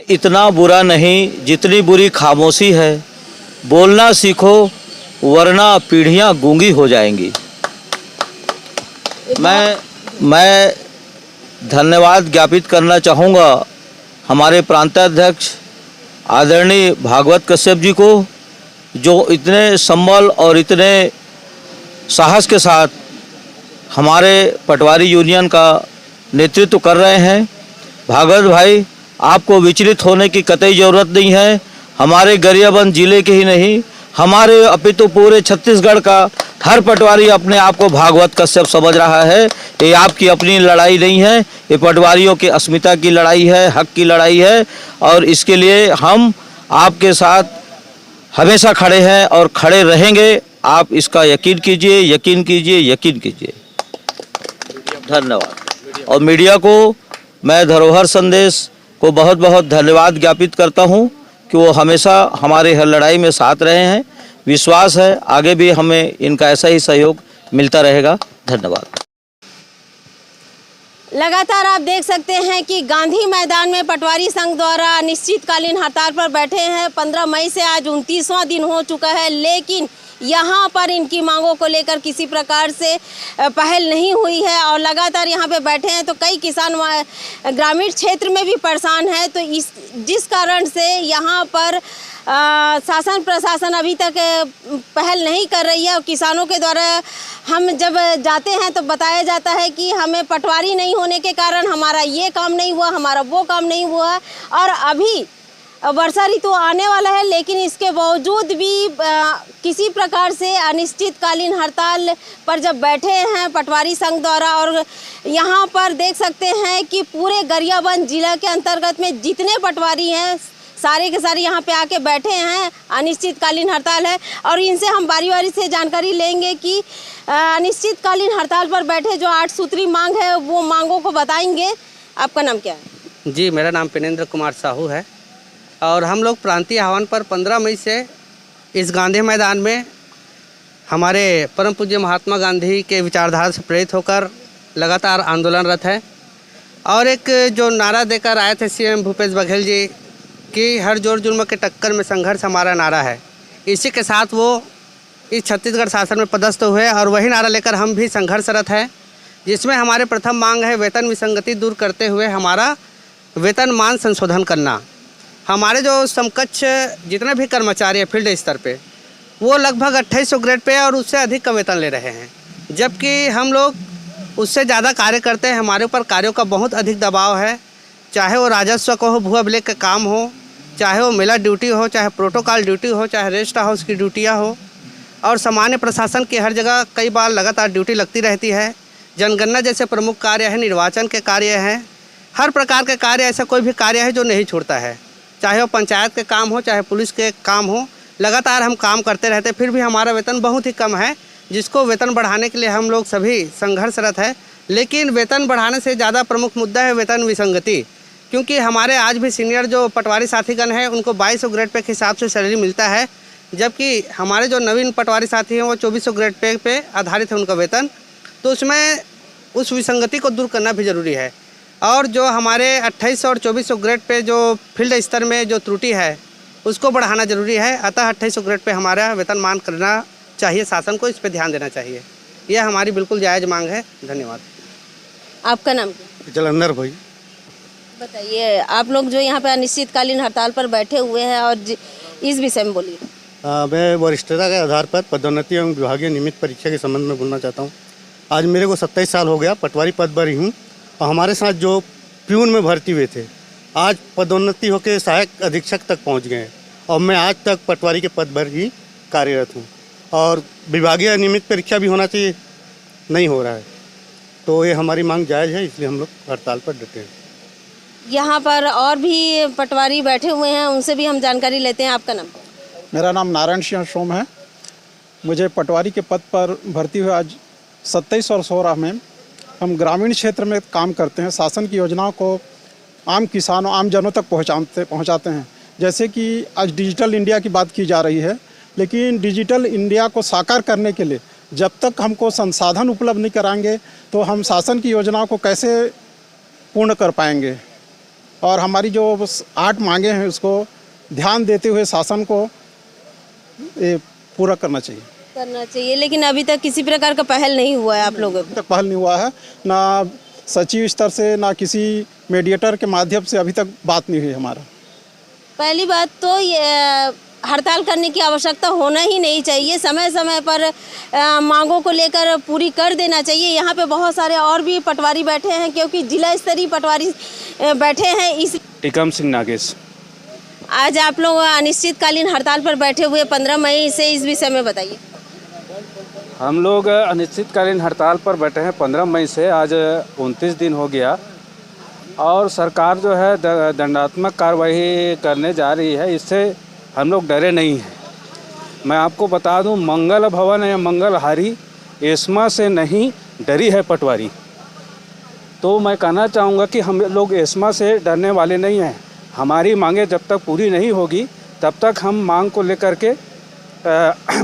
इतना बुरा नहीं जितनी बुरी खामोशी है। बोलना सीखो वरना पीढ़ियां गूंगी हो जाएंगी। मैं धन्यवाद ज्ञापित करना चाहूँगा हमारे प्रांताध्यक्ष आदरणीय भागवत कश्यप जी को, जो इतने संबल और इतने साहस के साथ हमारे पटवारी यूनियन का नेतृत्व कर रहे हैं। भागवत भाई, आपको विचलित होने की कतई ज़रूरत नहीं है। हमारे गरियाबंद जिले के ही नहीं, हमारे अपितु पूरे छत्तीसगढ़ का हर पटवारी अपने आप को भागवत कश्यप समझ रहा है। ये आपकी अपनी लड़ाई नहीं है, ये पटवारियों की अस्मिता की लड़ाई है, हक की लड़ाई है, और इसके लिए हम आपके साथ हमेशा खड़े हैं और खड़े रहेंगे। आप इसका यकीन कीजिए, यकीन कीजिए, यकीन कीजिए। धन्यवाद। और मीडिया को मैं धरोहर संदेश को बहुत बहुत धन्यवाद ज्ञापित करता हूं कि वो हमेशा हमारे हर लड़ाई में साथ रहे हैं। विश्वास है आगे भी हमें इनका ऐसा ही सहयोग मिलता रहेगा। धन्यवाद। लगातार आप देख सकते हैं कि गांधी मैदान में पटवारी संघ द्वारा अनिश्चितकालीन हड़ताल पर बैठे हैं। 15 मई से आज 29वां दिन हो चुका है, लेकिन यहाँ पर इनकी मांगों को लेकर किसी प्रकार से पहल नहीं हुई है और लगातार यहाँ पे बैठे हैं। तो कई किसान ग्रामीण क्षेत्र में भी परेशान है, तो जिस कारण से यहाँ पर शासन प्रशासन अभी तक पहल नहीं कर रही है। और किसानों के द्वारा हम जब जाते हैं तो बताया जाता है कि हमें पटवारी नहीं होने के कारण हमारा ये काम नहीं हुआ, हमारा वो काम नहीं हुआ। और अभी वर्षा ऋतु आने वाला है, लेकिन इसके बावजूद भी किसी प्रकार से अनिश्चितकालीन हड़ताल पर जब बैठे हैं पटवारी संघ द्वारा। और यहाँ पर देख सकते हैं कि पूरे गरियाबंद जिला के अंतर्गत में जितने पटवारी हैं सारे के सारे यहाँ पे आके बैठे हैं। अनिश्चितकालीन हड़ताल है और इनसे हम बारी बारी से जानकारी लेंगे कि अनिश्चितकालीन हड़ताल पर बैठे जो 8 सूत्री मांग है वो मांगों को बताएंगे। आपका नाम क्या है? जी, मेरा नाम पेनेंद्र कुमार साहू है और हम लोग प्रांतीय आह्वान पर 15 मई से इस गांधी मैदान में हमारे परम पूज्य महात्मा गांधी के विचारधारा से प्रेरित होकर लगातार आंदोलनरत है। और एक जो नारा देकर आए थे सीएम भूपेश बघेल जी कि हर जोर जुर्म के टक्कर में संघर्ष हमारा नारा है, इसी के साथ वो इस छत्तीसगढ़ शासन में पदस्थ हुए और वही नारा लेकर हम भी संघर्षरत हैं, जिसमें हमारे प्रथम मांग है वेतन विसंगति दूर करते हुए हमारा वेतन मान संशोधन करना। हमारे जो समकक्ष जितने भी कर्मचारी हैं फील्ड स्तर पे वो लगभग 2800 ग्रेड पे और उससे अधिक का वेतन ले रहे हैं, जबकि हम लोग उससे ज़्यादा कार्य करते हैं। हमारे ऊपर कार्यों का बहुत अधिक दबाव है, चाहे वो राजस्व का हो, भू अभिलेख का काम हो, चाहे वो मेला ड्यूटी हो, चाहे प्रोटोकॉल ड्यूटी हो, चाहे रेस्ट हाउस की ड्यूटियाँ हो, और सामान्य प्रशासन की हर जगह कई बार लगातार ड्यूटी लगती रहती है। जनगणना जैसे प्रमुख कार्य है, निर्वाचन के कार्य हैं, हर प्रकार के कार्य, ऐसा कोई भी कार्य है जो नहीं छूटता है, चाहे वो पंचायत के काम हो, चाहे पुलिस के काम हो, लगातार हम काम करते रहते। फिर भी हमारा वेतन बहुत ही कम है, जिसको वेतन बढ़ाने के लिए हम लोग सभी संघर्षरत है। लेकिन वेतन बढ़ाने से ज़्यादा प्रमुख मुद्दा है वेतन विसंगति, क्योंकि हमारे आज भी सीनियर जो पटवारी साथीगण हैं उनको 2200 ग्रेड पे के हिसाब से सैलरी मिलता है, जबकि हमारे जो नवीन पटवारी साथी हैं वो 2400 ग्रेड पे आधारित है उनका वेतन। तो उसमें उस विसंगति को दूर करना भी ज़रूरी है। और जो हमारे 2800 और 2400 ग्रेड पे जो फील्ड स्तर में जो त्रुटि है उसको बढ़ाना ज़रूरी है। अतः 2800 ग्रेड पे हमारा वेतन मान करना चाहिए, शासन को इस पे ध्यान देना चाहिए। यह हमारी बिल्कुल जायज़ मांग है। धन्यवाद। आपका नाम क्या? जलंधर भाई। बताइए, आप लोग जो यहाँ पे अनिश्चितकालीन हड़ताल पर बैठे हुए हैं और इस विषय में बोलिए। मैं वरिष्ठता के आधार पर पदोन्नति एवं विभागीय नियमित परीक्षा के संबंध में बोलना चाहता हूँ। आज मेरे को 27 साल हो गया, पटवारी पद पर ही हूँ और हमारे साथ जो प्यून में भर्ती हुए थे आज पदोन्नति होकर सहायक अधीक्षक तक पहुँच गए और मैं आज तक पटवारी के पद पर ही कार्यरत हूँ। और विभागीय नियमित परीक्षा भी होना चाहिए, नहीं हो रहा है, तो ये हमारी मांग जायज़ है, इसलिए हम लोग हड़ताल पर डटे हैं। यहाँ पर और भी पटवारी बैठे हुए हैं, उनसे भी हम जानकारी लेते हैं। आपका नाम? मेरा नाम नारायण सिंह सोम है। मुझे पटवारी के पद पर भर्ती हुए आज 27 और 16 में हम ग्रामीण क्षेत्र में काम करते हैं। शासन की योजनाओं को आम किसानों, आम जनों तक पहुँचाते हैं। जैसे कि आज डिजिटल इंडिया की बात की जा रही है, लेकिन डिजिटल इंडिया को साकार करने के लिए जब तक हमको संसाधन उपलब्ध नहीं कराएंगे तो हम शासन की योजनाओं को कैसे पूर्ण कर पाएंगे। और हमारी जो 8 मांगे हैं उसको ध्यान देते हुए शासन को ये पूरा करना चाहिए। लेकिन अभी तक किसी प्रकार का पहल नहीं हुआ है आप लोगों अभी तक पहल नहीं हुआ है, ना सचिव स्तर से ना किसी मीडिएटर के माध्यम से अभी तक बात नहीं हुई हमारा। पहली बात तो ये हड़ताल करने की आवश्यकता होना ही नहीं चाहिए, समय समय पर मांगों को लेकर पूरी कर देना चाहिए। यहाँ पे बहुत सारे और भी पटवारी बैठे हैं क्योंकि जिला स्तरीय पटवारी बैठे हैं। इस टिकम सिंह नागेश। आज आप लोग अनिश्चितकालीन हड़ताल पर बैठे हुए 15 मई से, इस विषय में बताइए। हम लोग अनिश्चितकालीन हड़ताल पर बैठे हैं 15 मई से, आज 29 दिन हो गया और सरकार जो है दंडात्मक कार्रवाई करने जा रही है, इससे हम लोग डरे नहीं हैं। मैं आपको बता दूं, मंगल भवन या मंगलहारी एस्मा से नहीं डरी है पटवारी। तो मैं कहना चाहूँगा कि हम लोग एस्मा से डरने वाले नहीं हैं। हमारी मांगें जब तक पूरी नहीं होगी तब तक हम मांग को लेकर के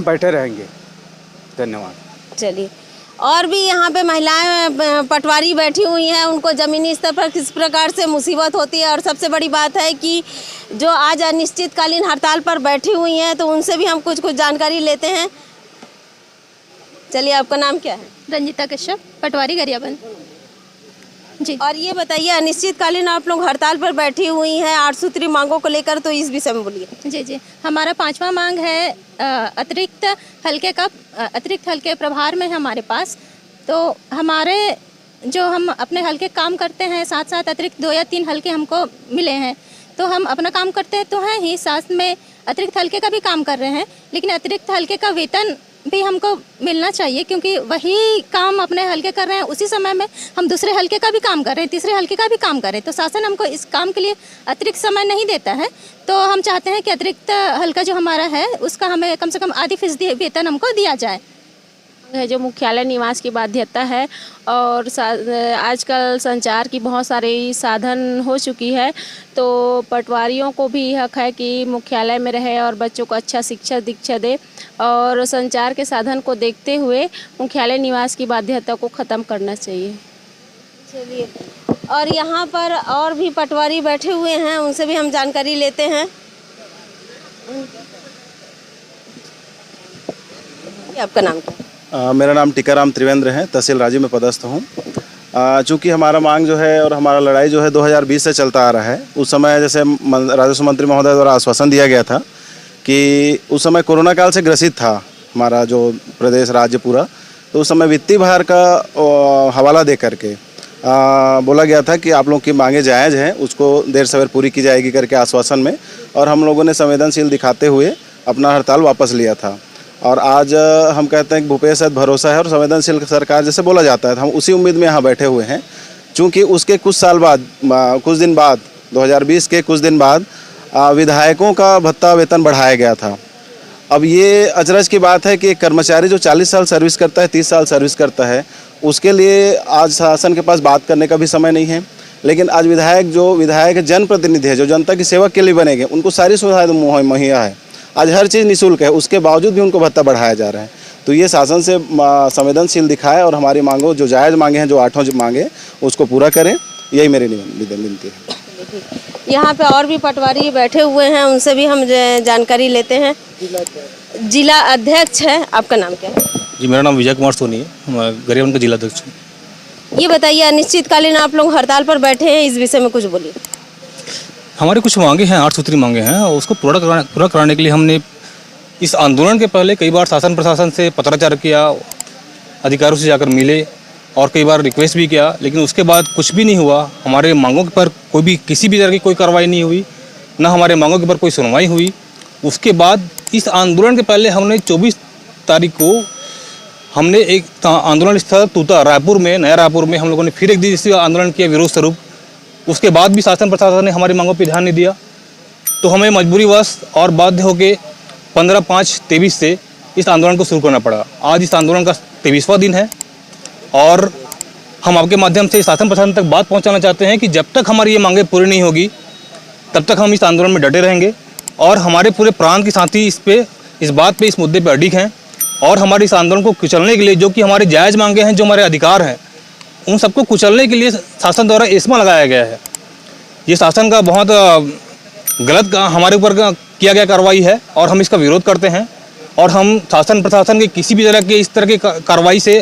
बैठे रहेंगे। धन्यवाद। चलिए, और भी यहाँ पे महिलाएं पटवारी बैठी हुई हैं, उनको ज़मीनी स्तर पर किस प्रकार से मुसीबत होती है और सबसे बड़ी बात है कि जो आज अनिश्चितकालीन हड़ताल पर बैठी हुई हैं तो उनसे भी हम कुछ जानकारी लेते हैं। चलिए, आपका नाम क्या है? रंजिता कश्यप, पटवारी गरियाबंद जी। और ये बताइए, अनिश्चितकालीन आप लोग हड़ताल पर बैठी हुई हैं 8 सूत्री मांगों को लेकर, तो इस विषय में बोलिए। जी, हमारा 5वां मांग है अतिरिक्त हल्के प्रभार में हमारे पास। तो हमारे जो हम अपने हल्के काम करते हैं, साथ साथ अतिरिक्त 2 या 3 हल्के हमको मिले हैं। तो हम अपना काम करते तो हैं ही, साथ में अतिरिक्त हल्के का भी काम कर रहे हैं, लेकिन अतिरिक्त हल्के का वेतन भी हमको मिलना चाहिए क्योंकि वही काम अपने हल्के कर रहे हैं, उसी समय में हम दूसरे हल्के का भी काम कर रहे हैं, तीसरे हल्के का भी काम कर रहे हैं। तो शासन हमको इस काम के लिए अतिरिक्त समय नहीं देता है। तो हम चाहते हैं कि अतिरिक्त हल्का जो हमारा है उसका हमें कम से कम आधी फीसदी वेतन हमको दिया जाए। है जो मुख्यालय निवास की बाध्यता है और आजकल संचार की बहुत सारे साधन हो चुकी है, तो पटवारियों को भी हक है कि मुख्यालय में रहे और बच्चों को अच्छा शिक्षा दीक्षा दे, और संचार के साधन को देखते हुए मुख्यालय निवास की बाध्यता को ख़त्म करना चाहिए। चलिए, और यहाँ पर और भी पटवारी बैठे हुए हैं, उनसे भी हम जानकारी लेते हैं। आपका नाम क्या है? मेरा नाम टीकाराम त्रिवेंद्र है, तहसील राजी में पदस्थ हूँ। चूँकि हमारा मांग जो है और हमारा लड़ाई जो है 2020 से चलता आ रहा है। उस समय जैसे राजस्व मंत्री महोदय द्वारा आश्वासन दिया गया था कि उस समय कोरोना काल से ग्रसित था हमारा जो प्रदेश राज्य पूरा, तो उस समय वित्तीय भार का हवाला दे करके बोला गया था कि आप लोग की मांगे जायज़ हैं, उसको देर सवेर पूरी की जाएगी करके आश्वासन में, और हम लोगों ने संवेदनशील दिखाते हुए अपना हड़ताल वापस लिया था। और आज हम कहते हैं कि भूपेश है भरोसा है और संवेदनशील सरकार जैसे बोला जाता है, हम उसी उम्मीद में यहाँ बैठे हुए हैं। चूँकि उसके कुछ दिन बाद 2020 के कुछ दिन बाद विधायकों का भत्ता वेतन बढ़ाया गया था। अब ये अचरज की बात है कि एक कर्मचारी जो 40 साल सर्विस करता है, 30 साल सर्विस करता है, उसके लिए आज शासन के पास बात करने का भी समय नहीं है। लेकिन आज विधायक जनप्रतिनिधि है, जो जनता की सेवा के लिए बनेंगे, उनको सारी सुविधाएं मुहैया है। आज हर चीज़ निःशुल्क है, उसके बावजूद भी उनको भत्ता बढ़ाया जा रहा है। तो ये शासन से संवेदनशील दिखाए और हमारी मांगों जो जायज़ मांगे हैं, जो 8 मांगे, उसको पूरा करें, यही मेरी विनती है। यहाँ पे और भी पटवारी बैठे हुए हैं, उनसे भी हम जानकारी लेते हैं। जिला अध्यक्ष है, आपका नाम क्या है? जी, मेरा नाम विजय कुमार सोनी है, मैं गरियाबंद का जिला अध्यक्ष हूँ। ये बताइए, अनिश्चितकालीन आप लोग हड़ताल पर बैठे हैं, इस विषय में कुछ बोलिए। हमारी कुछ मांगे हैं, 8 सूत्री मांगे हैं, और उसको पूरा कराने के लिए हमने इस आंदोलन के पहले कई बार शासन प्रशासन से पत्राचार किया, अधिकारियों से जाकर मिले और कई बार रिक्वेस्ट भी किया, लेकिन उसके बाद कुछ भी नहीं हुआ। हमारे मांगों के पर किसी भी तरह की कोई कार्रवाई नहीं हुई, ना हमारे मांगों के पर कोई सुनवाई हुई। उसके बाद इस आंदोलन के पहले हमने 24 तारीख को हमने एक आंदोलन स्थल तूता रायपुर में, नया रायपुर में हम लोगों ने फिर एक दिवसीय आंदोलन किया विरोध स्वरूप। उसके बाद भी शासन प्रशासन ने हमारी मांगों पर ध्यान नहीं दिया, तो हमें मजबूरीवश और बाध्य होकर 15/5/23 से इस आंदोलन को शुरू करना पड़ा। आज इस आंदोलन का 23वां दिन है और हम आपके माध्यम से शासन प्रशासन तक बात पहुंचाना चाहते हैं कि जब तक हमारी ये मांगें पूरी नहीं होगी तब तक हम इस आंदोलन में डटे रहेंगे, और हमारे पूरे प्रांत के साथी इस बात पे, इस मुद्दे पे अडिग हैं, और हमारे इस आंदोलन को कुचलने के लिए, जो कि हमारे जायज़ मांगे हैं, जो हमारे अधिकार हैं, उन सबको कुचलने के लिए शासन द्वारा एस्मा लगाया गया है। ये शासन का बहुत गलत हमारे ऊपर किया गया कार्रवाई है और हम इसका विरोध करते हैं। और हम शासन प्रशासन के किसी भी तरह के इस तरह की कार्रवाई से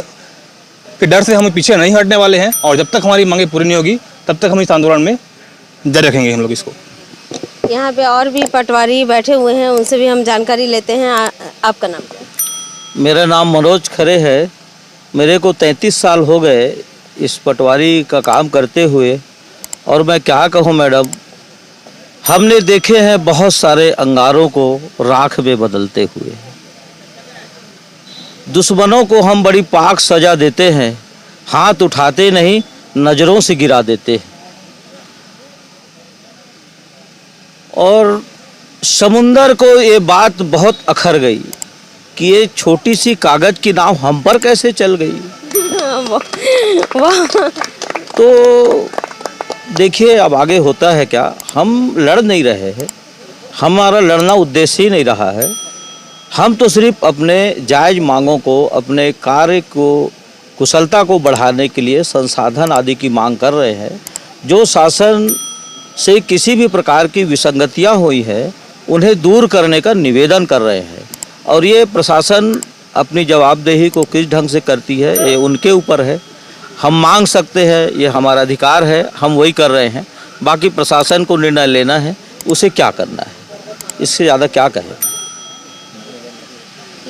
के डर से हम पीछे नहीं हटने वाले हैं। और जब तक हमारी मांगें पूरी नहीं होगी तब तक हम इस आंदोलन में जारी रखेंगे हम लोग इसको। यहाँ पे और भी पटवारी बैठे हुए हैं, उनसे भी हम जानकारी लेते हैं। आपका नाम क्या है? मेरा नाम मनोज खरे है। मेरे को 33 साल हो गए इस पटवारी का काम करते हुए। और मैं क्या कहूँ मैडम, हमने देखे हैं बहुत सारे अंगारों को राख में बदलते हुए। दुश्मनों को हम बड़ी पाक सजा देते हैं, हाथ उठाते नहीं, नज़रों से गिरा देते हैं। और समुंदर को ये बात बहुत अखर गई कि ये छोटी सी कागज़ की नाव हम पर कैसे चल गई। वाह। तो देखिए अब आगे होता है क्या, हम लड़ नहीं रहे हैं, हमारा लड़ना उद्देश्य ही नहीं रहा है। हम तो सिर्फ अपने जायज़ मांगों को, अपने कार्य को, कुशलता को बढ़ाने के लिए संसाधन आदि की मांग कर रहे हैं। जो शासन से किसी भी प्रकार की विसंगतियां हुई है उन्हें दूर करने का निवेदन कर रहे हैं। और ये प्रशासन अपनी जवाबदेही को किस ढंग से करती है ये उनके ऊपर है। हम मांग सकते हैं, ये हमारा अधिकार है, हम वही कर रहे हैं। बाकी प्रशासन को निर्णय लेना है, उसे क्या करना है, इससे ज़्यादा क्या कहें।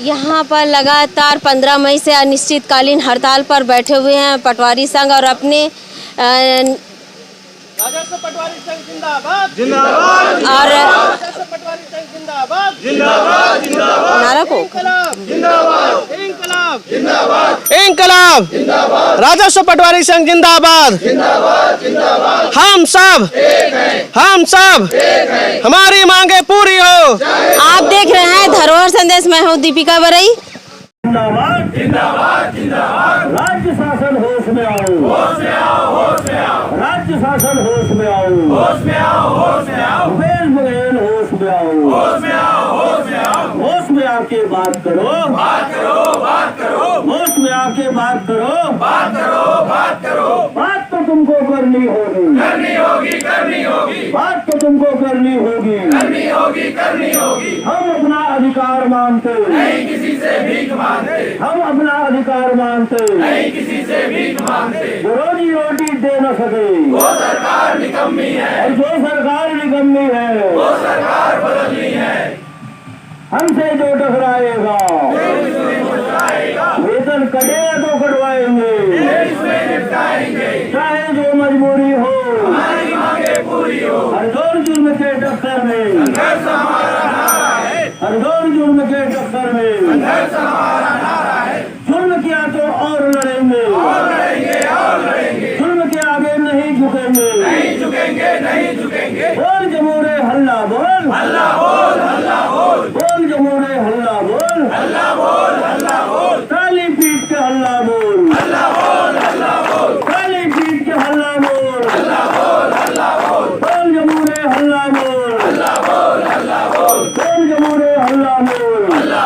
यहाँ पर लगातार 15 मई से अनिश्चितकालीन हड़ताल पर बैठे हुए हैं पटवारी संघ और अपने राजस्व पटवारी संघ जिंदाबाद जिंदाबाद और राजस्व पटवारी संघ जिंदाबाद जिंदाबाद जिंदाबाद नारा को जिंदाबाद इंकलाब जिंदाबाद इंकलाब जिंदाबाद राजस्व पटवारी संघ जिंदाबाद जिंदाबाद जिंदाबाद हम सब एक हैं हमारी मांगे पूरी हो। आप देख रहे हैं धरोहर संदेश। मैं हूँ दीपिका बरई। जिंदाबाद जिंदाबाद जिंदाबाद राज्य शासन होश में आओ, होश में आओ, होश में आओ, राज्य शासन होश में आओ, होश में आओ, होश में आओ, भूपेश बघेल होश में आओ, होश में आओ, होश में आओ, होश में आके बात करो, बात करो, बात करो, होश में आके बात करो, बात करो, बात करो, बात तो तुमको करनी होगी, करनी होगी, करनी होगी, बात तो तुमको करनी होगी, करनी होगी, करनी होगी। हम अपना अधिकार मानते नहीं, किसी से भीख मांगते, हम अपना अधिकार मानते नहीं, किसी से भीख मांगते। जो रोजी रोटी दे न सके वो सरकार निकम्मी है, और जो सरकार निकम्मी है वो सरकार बदलनी है। हमसे जो टकराएगा वेतन कटेगा तो कटवाएंगे, चाहे जो मजबूरी हो, हमारी मांगे पूरी हो। हर दौर जुल्म के टक्कर में संघर्ष हमारा नारा है, हर दौर जुल्म के टक्कर में संघर्ष हमारा नारा है। जुल्म किया तो और लड़ेंगे, और लड़ेंगे, और लड़ेंगे, जुल्म के आगे नहीं झुकेंगे, नहीं झुकेंगे, नहीं झुकेंगे। बोल जमूरे हल्ला बोल, हल्ला बोल, हल्ला बोल, बोल जमूरे हल्ला बोल, हल्ला बोल, हल्ला बोल, ताली पीट के हल्ला बोल, हल्ला बोल, हल्ला बोल, ताली पीट के हल्ला बोल, हल्ला बोल, हल्ला बोल, बोल जमूरे हल्ला बोल, हल्ला बोल, हल्ला बोल, बोल जमूरे हल्ला बोल, हल्ला